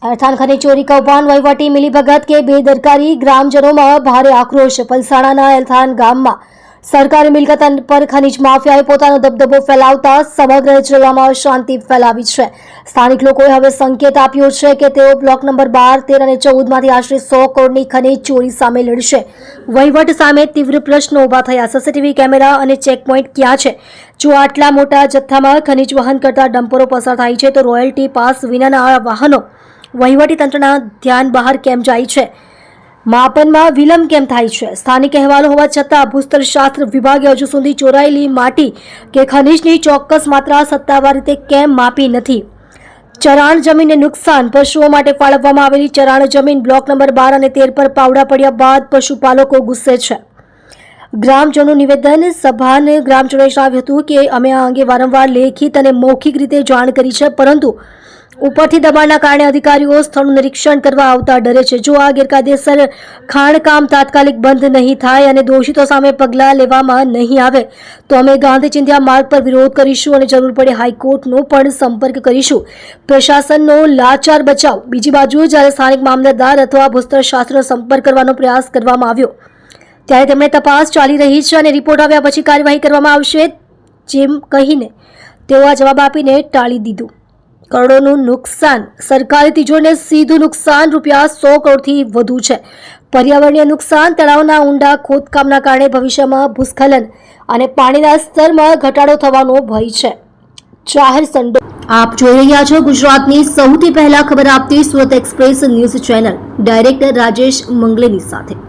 अर्थान खनिज चोरी कौभांड वहीवटी मिलीभगत के बेदरकारी ग्रामजनों में भारे आक्रोश। पलसाणाना एलथान गामમાં સરકારી મિલકત પર ખનિજ માફિયાએ પોતાનો દબદબો ફેલાવતા સમગ્ર જિલ્લામાં શાંતિ ફેલાવી છે। સ્થાનિક લોકોએ હવે સંકેત આપ્યો છે કે તેઓ બ્લોક નંબર 12, 13 અને 14 માંથી આશરે 100 કરોડની ખનિજ ચોરી સામે લડશે। વહીવટ સામે તીવ્ર પ્રશ્નો ઊભા થયા। સીસીટીવી કેમેરા અને ચેકપોઇન્ટ ક્યાં છે? જો આટલા મોટા જથ્થામાં ખનિજ વહન કરતા ડમ્પરો પસાર થાય છે તો રોયલ્ટી પાસ વિનાના આ વાહનો વહીવટી તંત્રના ધ્યાન બહાર કેમ જાય છે? માપનમાં વિલંબ કેમ થાય છે? સ્થાનિક અહેવાલો હોવા છતાં ભૂસ્તરશાસ્ત્ર વિભાગે હજુ સુધી ચોરાયેલી માટી કે ખનિજની ચોક્કસ માત્રા સત્તાવાર રીતે કેમ માપી નથી? ચરાણ જમીનને નુકસાન। પશુઓ માટે ફાળવવામાં આવેલી ચરાણ જમીન બ્લોક નંબર 12 અને 13 પર પાવડા પડ્યા બાદ પશુપાલકો ગુસ્સે છે। ગ્રામજનોનું નિવેદન। સભાને ગ્રામજનોએ જણાવ્યું હતું કે અમે આ અંગે વારંવાર લેખિત અને મૌખિક રીતે જાણ કરી છે, પરંતુ ઉપરથી દબાણના કારણે અધિકારીઓ સ્થળનું નિરીક્ષણ કરવા આવતા ડરે છે। જો આ ગેરકાયદેસર ખાણકામ તાત્કાલિક બંધ નહીં થાય અને દોષિતો સામે પગલાં લેવામાં નહીં આવે તો અમે ગાંધી ચિંધ્યા માર્ગ પર વિરોધ કરીશું અને જરૂર પડે હાઈકોર્ટનો પણ સંપર્ક કરીશું। પ્રશાસનનો લાચાર બચાવ। બીજી બાજુ જ્યારે સ્થાનિક મામલતદાર અથવા ભૂસ્તરશાસ્ત્રનો સંપર્ક કરવાનો પ્રયાસ કરવામાં આવ્યો ત્યારે તેમણે તપાસ ચાલી રહી છે અને રિપોર્ટ આવ્યા પછી કાર્યવાહી કરવામાં આવશે જેમ કહીને તેઓ આ જવાબ આપીને ટાળી દીધું। કરોડોનું નુકસાન। સરકારી તિજોરીને સીધું નુકસાન રૂપિયા 100 કરોડથી વધુ છે। પર્યાવરણીય નુકસાન। તળાવના ઊંડા ખોદકામના કારણે ભવિષ્યમાં ભૂસ્ખલન અને પાણીના સ્તરમાં ઘટાડો થવાનો ભય છે। જાહેર સંડોવણી। આપ જોઈ રહ્યા છો ગુજરાતની સૌથી પહેલા ખબર આપતી Surat express news channel, director Rajesh Mangleni સાથે।